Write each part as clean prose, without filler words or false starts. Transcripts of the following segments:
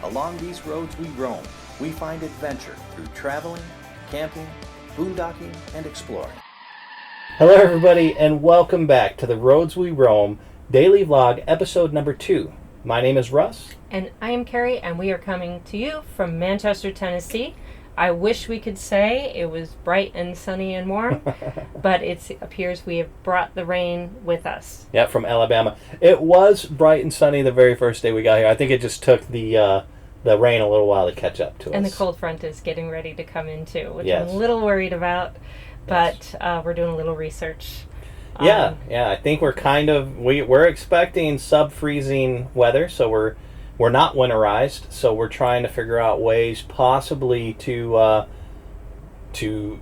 Along these roads we roam, we find adventure through traveling, camping, boondocking, and exploring. Hello everybody, and welcome back to the Roads We Roam Daily Vlog, episode number 2. My name is Russ. And I am Kerry, and we are coming to you from Manchester, Tennessee. I wish we could say it was bright and sunny and warm, but it appears we have brought the rain with us. Yeah, from Alabama. It was bright and sunny the very first day we got here. I think it just took the rain a little while to catch up to us. And the cold front is getting ready to come in too, which Yes. I'm a little worried about, but we're doing a little research. Yeah, I think we're expecting sub-freezing weather, so we're not winterized, so we're trying to figure out ways possibly to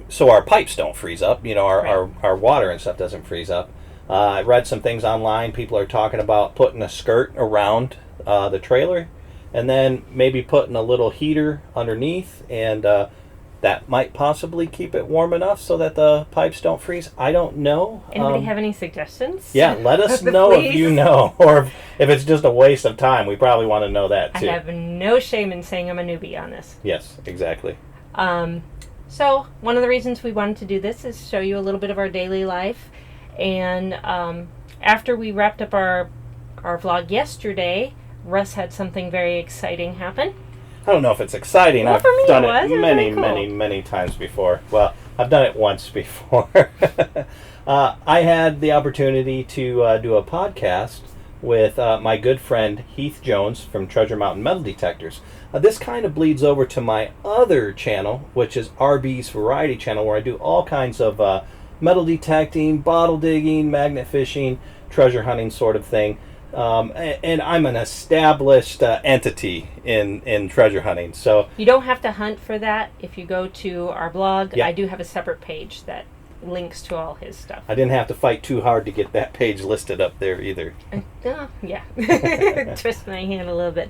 so our pipes don't freeze up, our water and stuff doesn't freeze up. I read some things online. People are talking about putting a skirt around the trailer and then maybe putting a little heater underneath, and that might possibly keep it warm enough so that the pipes don't freeze. I don't know. Anybody have any suggestions? Yeah, let us know if you know, or if it's just a waste of time. We probably want to know that too. I have no shame in saying I'm a newbie on this. Yes, exactly. So one of the reasons we wanted to do this is show you a little bit of our daily life. And after we wrapped up our vlog yesterday, Russ had something very exciting happen. I don't know if it's exciting. Well, I've for me done it was many, very cool. many times before. Well, I've done it once before. I had the opportunity to do a podcast with my good friend Heath Jones from Treasure Mountain Metal Detectors. This kind of bleeds over to my other channel, which is RVers Variety Channel, where I do all kinds of metal detecting, bottle digging, magnet fishing, treasure hunting sort of thing. And I'm an established entity in treasure hunting. So you don't have to hunt for that. If you go to our blog, Yeah. I do have a separate page that links to all his stuff. I didn't have to fight too hard to get that page listed up there either. Yeah. Twist my hand a little bit.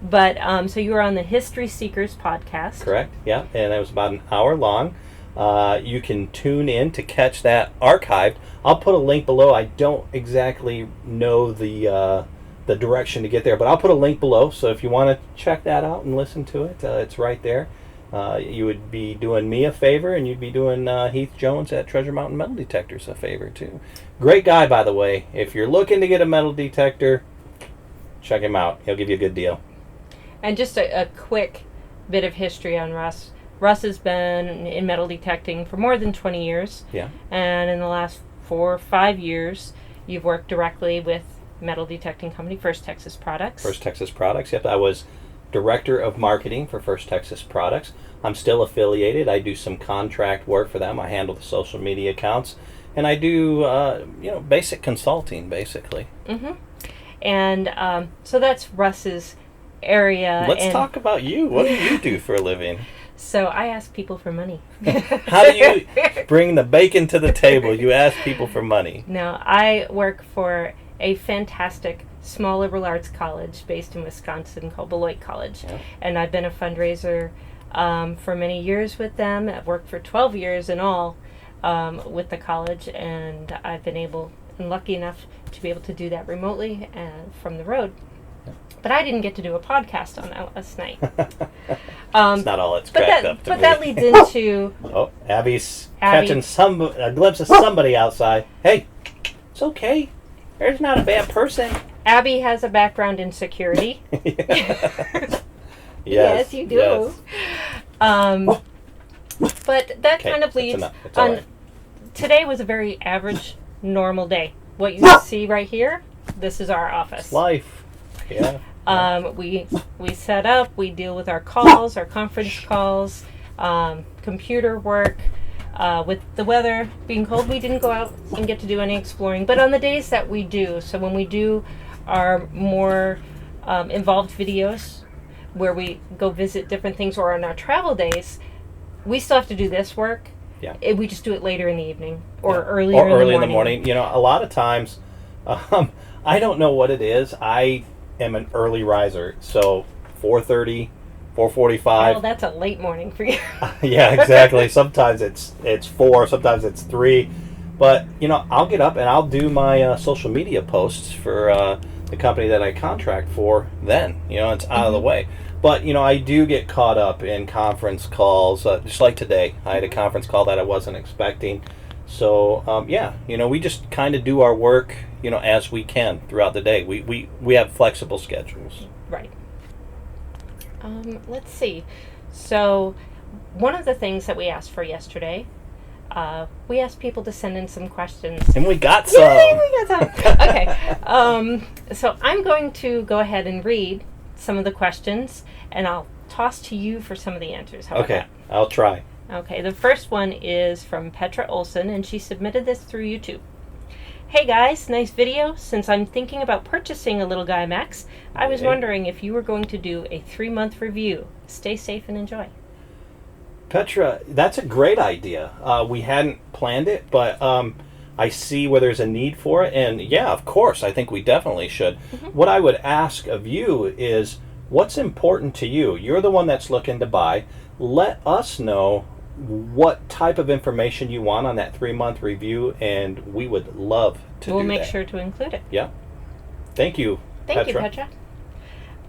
But so you were on the History Seekers podcast. Correct, yeah. And it was about an hour long. You can tune in to catch that archived. I'll put a link below. I don't exactly know the direction to get there, but I'll put a link below. So if you want to check that out and listen to it, it's right there. You would be doing me a favor, and you'd be doing Heath Jones at Treasure Mountain Metal Detectors a favor too. Great guy, by the way. If you're looking to get a metal detector, check him out. He'll give you a good deal. And just a quick bit of history on Russ. Russ has been in metal detecting for more than 20 years. Yeah. And in the last 4 or 5 years, you've worked directly with metal detecting company First Texas Products. First Texas Products, yep. I was director of marketing for First Texas Products. I'm still affiliated. I do some contract work for them. I handle the social media accounts. And I do, basic consulting, basically. Mm-hmm. And so that's Russ's area. Let's talk about you. What do you do for a living? So I ask people for money. How do you bring the bacon to the table? You ask people for money. No, I work for a fantastic small liberal arts college based in Wisconsin called Beloit College. Yeah. And I've been a fundraiser for many years with them. I've worked for 12 years in all with the college, and I've been able and lucky enough to be able to do that remotely and from the road. But I didn't get to do a podcast on that last night. It's not all it's cracked up to but be. that leads into... Oh, Abby's catching a glimpse of somebody outside. Hey, it's okay. There's not a bad person. Abby has a background in security. Yes, you do. Yes. But that Okay, kind of that's leads enough. It's all on. right. Today was a very average, normal day. What you see right here, this is our office. Life. Yeah. We set up. We deal with our calls, our conference calls, computer work. With the weather being cold, we didn't go out and get to do any exploring. But on the days that we do, so when we do our more involved videos, where we go visit different things, or on our travel days, we still have to do this work. Yeah. We just do it later in the evening or Yeah. earlier in the morning. You know, a lot of times, I don't know what it is. I am an early riser, so 4:30, 4:45. Well, that's a late morning for you. Yeah, exactly. Sometimes it's 4, sometimes it's 3. But, you know, I'll get up and I'll do my social media posts for the company that I contract for, then it's out of the way. But I do get caught up in conference calls, just like today. I had a conference call that I wasn't expecting. So we just kind of do our work, as we can throughout the day. We have flexible schedules. Right. Let's see. So, one of the things that we asked for yesterday, we asked people to send in some questions. And we got some. Yay, we got some. Okay. So I'm going to go ahead and read some of the questions, and I'll toss to you for some of the answers. How about Okay, that? I'll try. Okay, the first one is from Petra Olson, and she submitted this through YouTube. Hey guys, nice video. Since I'm thinking about purchasing a little guy Max, I was wondering if you were going to do a 3-month review. Stay safe and enjoy. Petra, that's a great idea. We hadn't planned it, but I see where there's a need for it. And yeah, of course, I think we definitely should. What I would ask of you is, what's important to you? You're the one that's looking to buy. Let us know what type of information you want on that 3-month review, and we would love to do that. We'll make sure to include it. Yeah. Thank you, Thank you, Petra.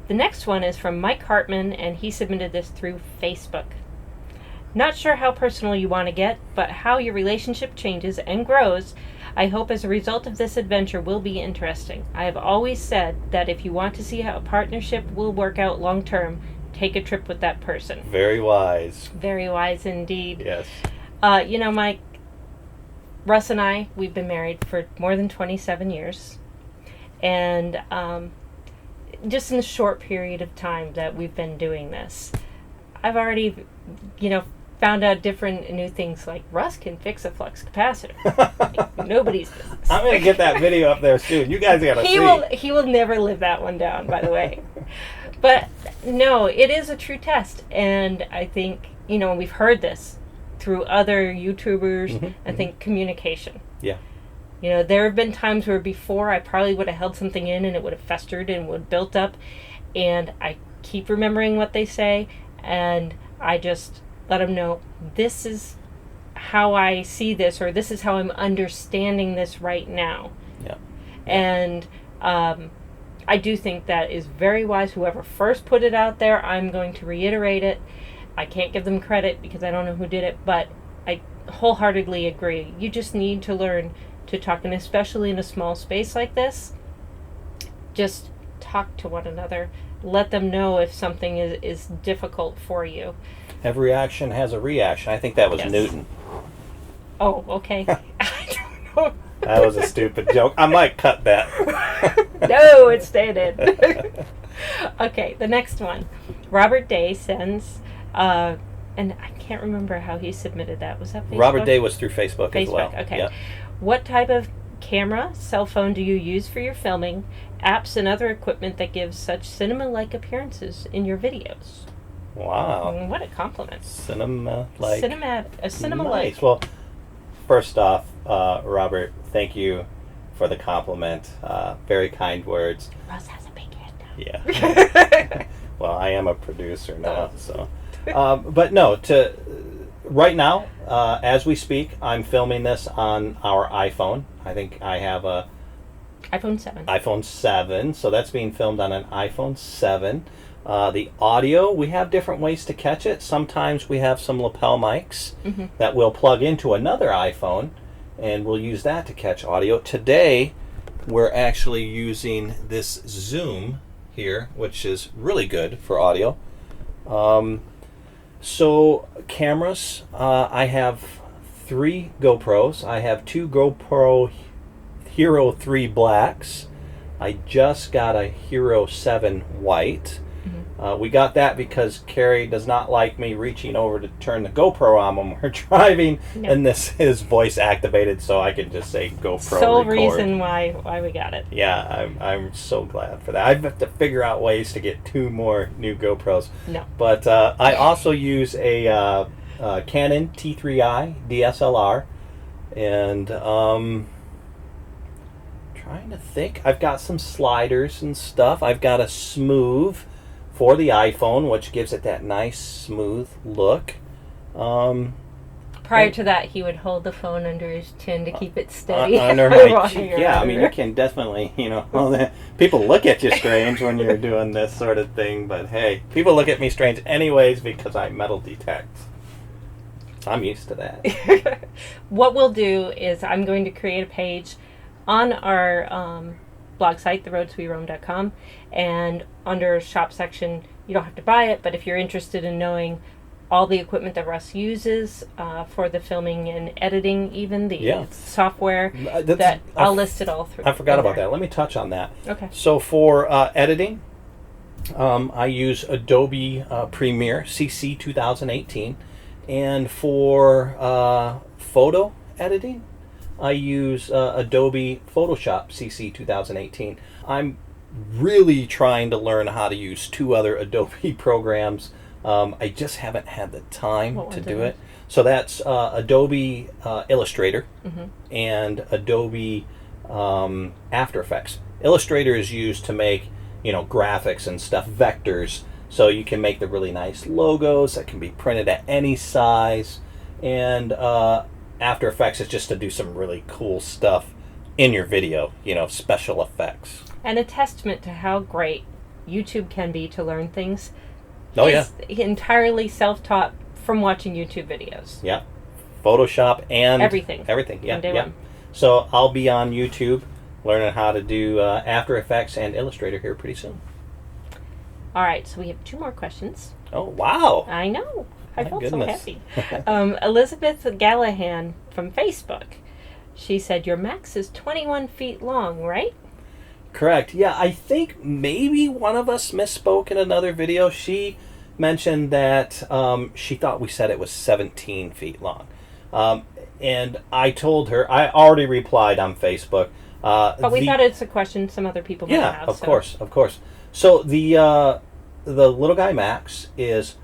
The next one is from Mike Hartman, and he submitted this through Facebook. Not sure how personal you want to get, but how your relationship changes and grows, I hope as a result of this adventure will be interesting. I have always said that if you want to see how a partnership will work out long term, take a trip with that person. Very wise. Very wise indeed. Yes. Mike, Russ and I, we've been married for more than 27 years. And just in the short period of time that we've been doing this, I've already, found out different new things, like Russ can fix a flux capacitor. Like, nobody's business. I'm going to get that video up there soon. You guys got to see. He will never live that one down, by the way. But no, it is a true test. And I think, we've heard this through other YouTubers. I think communication. Yeah. There have been times where before I probably would have held something in and it would have festered and would have built up. And I keep remembering what they say. And I just let them know, this is how I see this, or this is how I'm understanding this right now. Yeah. And I do think that is very wise. Whoever first put it out there, I'm going to reiterate it. I can't give them credit because I don't know who did it, but I wholeheartedly agree. You just need to learn to talk, and especially in a small space like this, just talk to one another. Let them know if something is difficult for you. Every action has a reaction. I think that was Newton. Oh, okay. I don't know. That was a stupid joke. I might cut that. No, it's staying in. Okay, the next one. Robert Day sends, and I can't remember how he submitted that. Was that Facebook? Robert Day was through Facebook as well. Okay. Yep. What type of camera, cell phone do you use for your filming, apps and other equipment that gives such cinema-like appearances in your videos? Wow. What a compliment. Cinema-like. Cinema-like. Nice. Well, first off, Robert, thank you for the compliment. Very kind words. Russ has a big head now. Yeah. Well, I am a producer now, so. But no, right now, as we speak, I'm filming this on our iPhone. I think I have a iPhone 7. iPhone 7, so that's being filmed on an iPhone 7. The audio, we have different ways to catch it. Sometimes we have some lapel mics that we'll plug into another iPhone, and we'll use that to catch audio. Today, we're actually using this Zoom here, which is really good for audio. So cameras, I have 3 GoPros. I have 2 GoPro Hero 3 Blacks. I just got a Hero 7 White. We got that because Kerry does not like me reaching over to turn the GoPro on when we're driving, and this is voice activated, so I can just say GoPro Sole record. reason why we got it. Yeah, I'm so glad for that. I have to figure out ways to get 2 more new GoPros. No. But I also use a Canon T3i DSLR, and trying to think. I've got some sliders and stuff. I've got a Smooth for the iPhone, which gives it that nice smooth look. Prior to that, he would hold the phone under his chin to keep it steady. Under my chin. Yeah, I mean, you can definitely, people look at you strange when you're doing this sort of thing, but hey, people look at me strange anyways because I metal detect. I'm used to that. What we'll do is I'm going to create a page on our blog site, theroadsweroam.com, and under shop section, you don't have to buy it, but if you're interested in knowing all the equipment that Russ uses for the filming and editing, even the software, I'll list it all through. I forgot about that. Let me touch on that. Okay. So for editing, I use Adobe Premiere CC 2018, and for photo editing, I use Adobe Photoshop CC 2018. I'm really trying to learn how to use 2 other Adobe programs. I just haven't had the time to do it. So that's Adobe Illustrator and Adobe After Effects. Illustrator is used to make, graphics and stuff, vectors, so you can make the really nice logos that can be printed at any size. And After Effects is just to do some really cool stuff in your video, special effects. And a testament to how great YouTube can be to learn things. Oh, yeah. Entirely self-taught from watching YouTube videos. Yeah. Photoshop and everything. Everything, yeah. From day one. So I'll be on YouTube learning how to do After Effects and Illustrator here pretty soon. All right, so we have 2 more questions. Oh, wow. I know. I felt so happy. Goodness. Elizabeth Gallahan from Facebook. She said, your max is 21 feet long, right? Correct. Yeah, I think maybe one of us misspoke in another video. She mentioned that she thought we said it was 17 feet long. And I told her, I already replied on Facebook. But we thought it's a question some other people might have. Yeah, of course. So the Little Guy Max is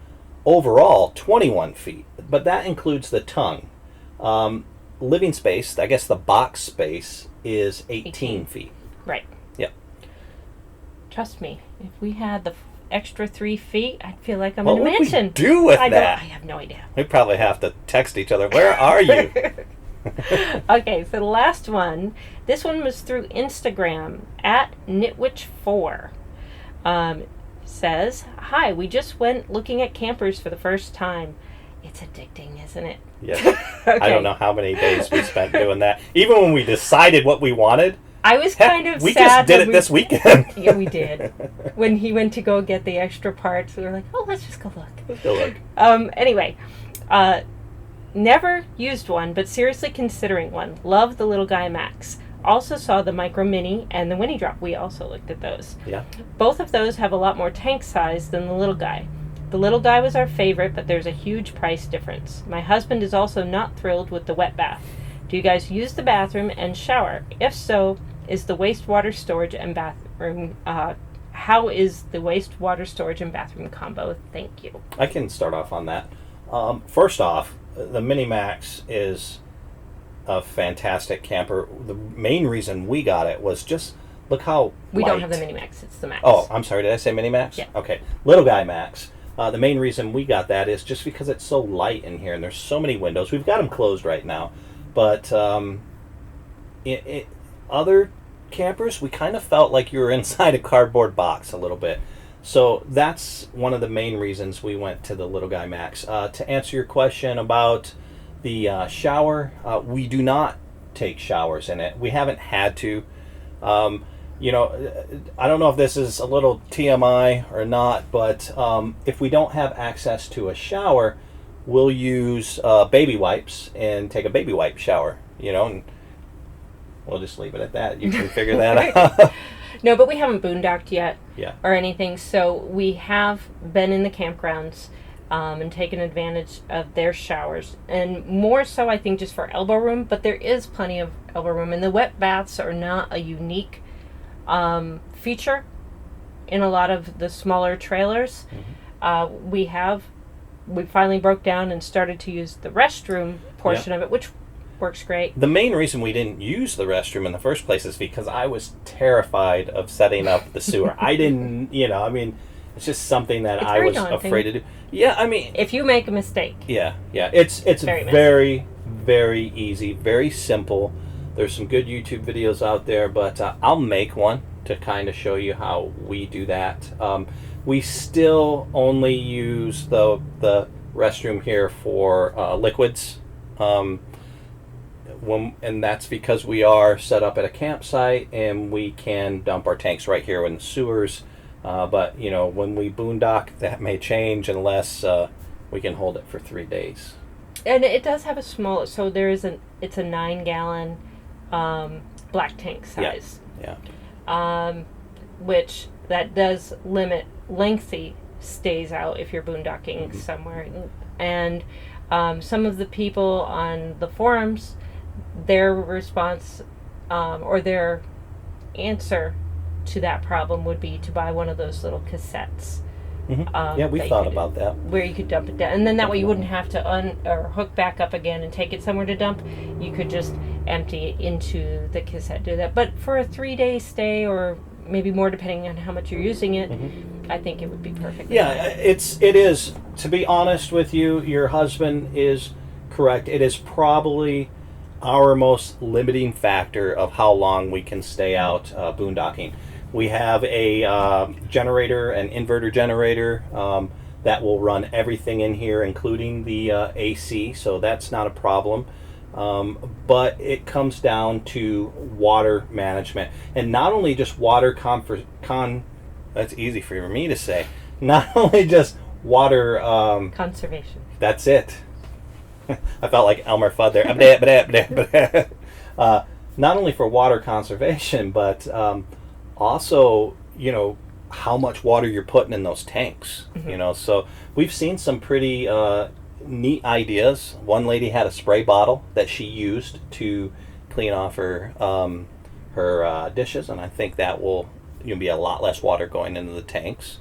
overall 21 feet, but that includes the tongue. Living space, I guess the box space, is 18 feet. Right. Yep. Trust me, if we had the extra 3 feet, I'd feel like I'm in a mansion. What would we do with that? I have no idea. We probably have to text each other. Where are you? Okay, so the last one. This one was through Instagram at Knitwitch4. Says, hi, we just went looking at campers for the first time. It's addicting, isn't it? Yes. Okay. I don't know how many days we spent doing that. Even when we decided what we wanted. I was kind of we sad. We just did it this weekend. Yeah, we did. When he went to go get the extra parts, we were like, oh, let's just go look. Let's go look. Anyway, never used one, but seriously considering one. Love the Little Guy Max. Also saw the Micro Mini and the Winnie Drop. We also looked at those. Yeah. Both of those have a lot more tank size than the Little Guy. The Little Guy was our favorite, but there's a huge price difference. My husband is also not thrilled with the wet bath. Do you guys use the bathroom and shower? If so, is the wastewater storage and bathroom, how is the wastewater storage and bathroom combo? Thank you. I can start off on that. First off, the Mini Max is a fantastic camper. The main reason we got it was just look how we light. Don't have the Mini Max, it's the Max. Oh, I'm sorry, did I say Mini Max? Yeah. Okay, Little Guy Max. The main reason we got that is just because it's so light in here and there's so many windows. We've got them closed right now, but other campers, we kind of felt like you were inside a cardboard box a little bit. So that's one of the main reasons we went to the Little Guy Max. To answer your question about the shower, we do not take showers in it. We haven't had to. I don't know if this is a little TMI or not, but if we don't have access to a shower, we'll use baby wipes and take a baby wipe shower, and we'll just leave it at that. You can figure that out. No, but we haven't boondocked yet or anything, so we have been in the campgrounds and taken advantage of their showers, and more so I think just for elbow room, but there is plenty of elbow room, and the wet baths are not a unique feature in a lot of the smaller trailers. Mm-hmm. We finally broke down and started to use the restroom portion of it, which works great. The main reason we didn't use the restroom in the first place is because I was terrified of setting up the sewer. I didn't, It's just something that It's I very was daunting. afraid to do. Yeah, I mean, If you make a mistake, yeah. It's Very very, very easy, very simple. There's some good YouTube videos out there, but I'll make one to kind of show you how we do that. We still only use the restroom here for liquids. And that's because we are set up at a campsite and we can dump our tanks right here in the sewers. But when we boondock, that may change unless we can hold it for 3 days. and it does have a small. So it's a 9-gallon black tank size. Yeah. Which that does limit lengthy stays out if you're boondocking somewhere. And some of the people on the forums, their response or their answer to that problem would be to buy one of those little cassettes. Yeah, we thought about that. Where you could dump it down, and then that way you wouldn't have to or hook back up again and take it somewhere to dump. You could just empty it into the cassette. Do that, but for a 3-day stay or maybe more, depending on how much you're using it, I think it would be perfect. Yeah, it is. To be honest with you, your husband is correct. It is probably our most limiting factor of how long we can stay out boondocking. We have a generator, an inverter generator, that will run everything in here, including the AC, so that's not a problem. But it comes down to water management. And not only just water that's easy for me to say. Not only just water... conservation. That's it. I felt like Elmer Fudd there. Not only for water conservation, but also, how much water you're putting in those tanks. So we've seen some pretty neat ideas. One lady had a spray bottle that she used to clean off her dishes, and I think that will be a lot less water going into the tanks.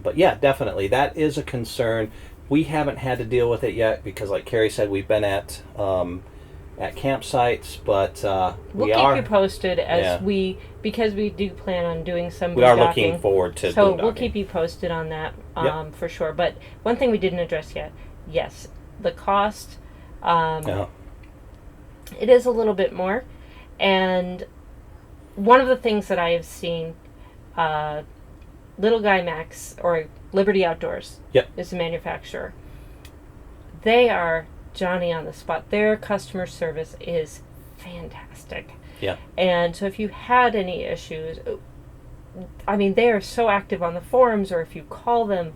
But yeah, definitely that is a concern. We haven't had to deal with it yet because, like Kerry said, we've been at campsites, but we'll keep you posted as because we do plan on doing some. We are looking forward to. So we'll keep you posted on that for sure. But one thing we didn't address yet, yes, the cost. It is a little bit more, and one of the things that I have seen, Little Guy Max or Liberty Outdoors is the manufacturer. They are Johnny on the spot. Their customer service is fantastic. Yeah. And so if you had any issues, they are so active on the forums, or if you call them,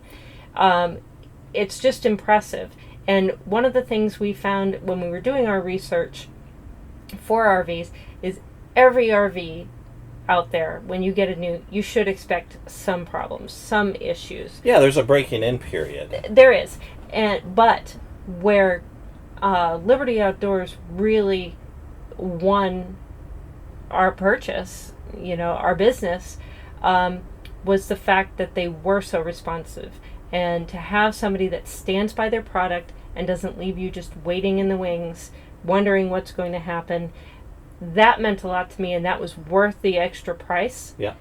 it's just impressive. And one of the things we found when we were doing our research for RVs is every RV out there, when you get you should expect some problems, some issues. Yeah, there's a breaking in period. There is. But where Liberty Outdoors really won our purchase, our business, was the fact that they were so responsive. And to have somebody that stands by their product and doesn't leave you just waiting in the wings, wondering what's going to happen, that meant a lot to me, and that was worth the extra price. Yeah.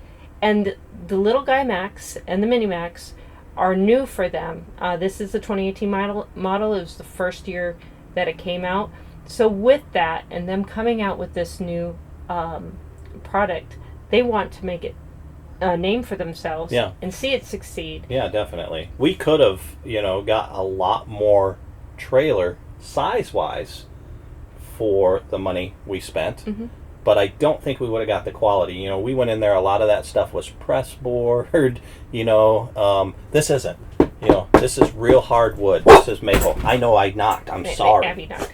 And the Little Guy Max and the Mini Max are new for them. This is the 2018 model. It was the first year that it came out. So with that, and them coming out with this new product, they want to make it a name for themselves and see it succeed. Yeah, definitely. We could have, got a lot more trailer size-wise for the money we spent, but I don't think we would have got the quality. We went in there, a lot of that stuff was press board, this isn't. This is real hardwood. This is maple. I know I knocked. I'm sorry. Abby knocked.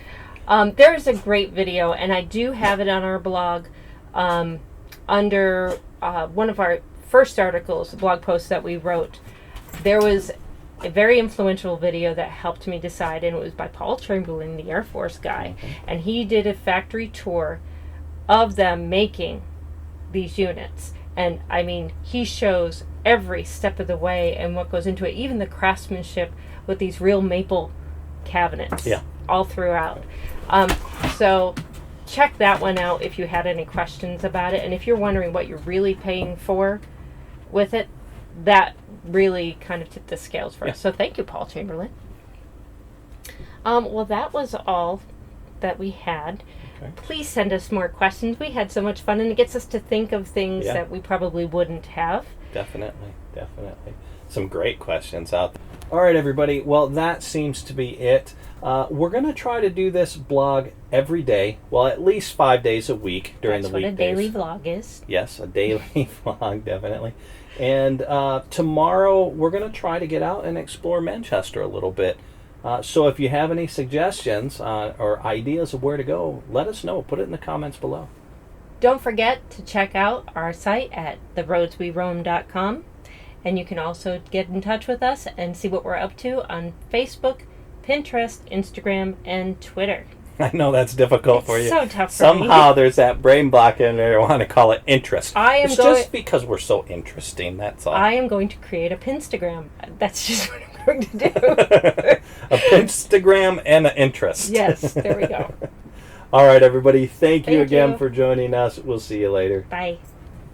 There's a great video, and I do have it on our blog under one of our first articles, blog posts that we wrote. There was a very influential video that helped me decide, and it was by Paul Chamberlain, the Air Force guy, and he did a factory tour of them making these units. And he shows every step of the way and what goes into it, even the craftsmanship with these real maple cabinets all throughout. So check that one out if you had any questions about it, and if you're wondering what you're really paying for with it, that really kind of tipped the scales for Yeah. us. So thank you, Paul Chamberlain. Well, that was all that we had. Okay. Please send us more questions. We had so much fun, and it gets us to think of things Yeah. that we probably wouldn't have. Definitely. Some great questions out there. All right, everybody. Well, that seems to be it. We're going to try to do this blog every day. Well, at least 5 days a week during That's the weekdays. what a daily vlog is. Yes, a daily vlog, definitely. And tomorrow we're going to try to get out and explore Manchester a little bit. So if you have any suggestions or ideas of where to go, let us know. Put it in the comments below. Don't forget to check out our site at theroadsweroam.com. And you can also get in touch with us and see what we're up to on Facebook, Pinterest, Instagram, and Twitter. I know that's difficult for you. It's so tough for Somehow me. there's that brain block in there. I want to call it interest. It's going- just because we're so interesting, that's all. I am going to create a Pinstagram. That's just what I'm going to do. A Pinstagram and an interest. Yes, there we go. All right, everybody. Thank you Thank again you. for joining us. We'll see you later. Bye.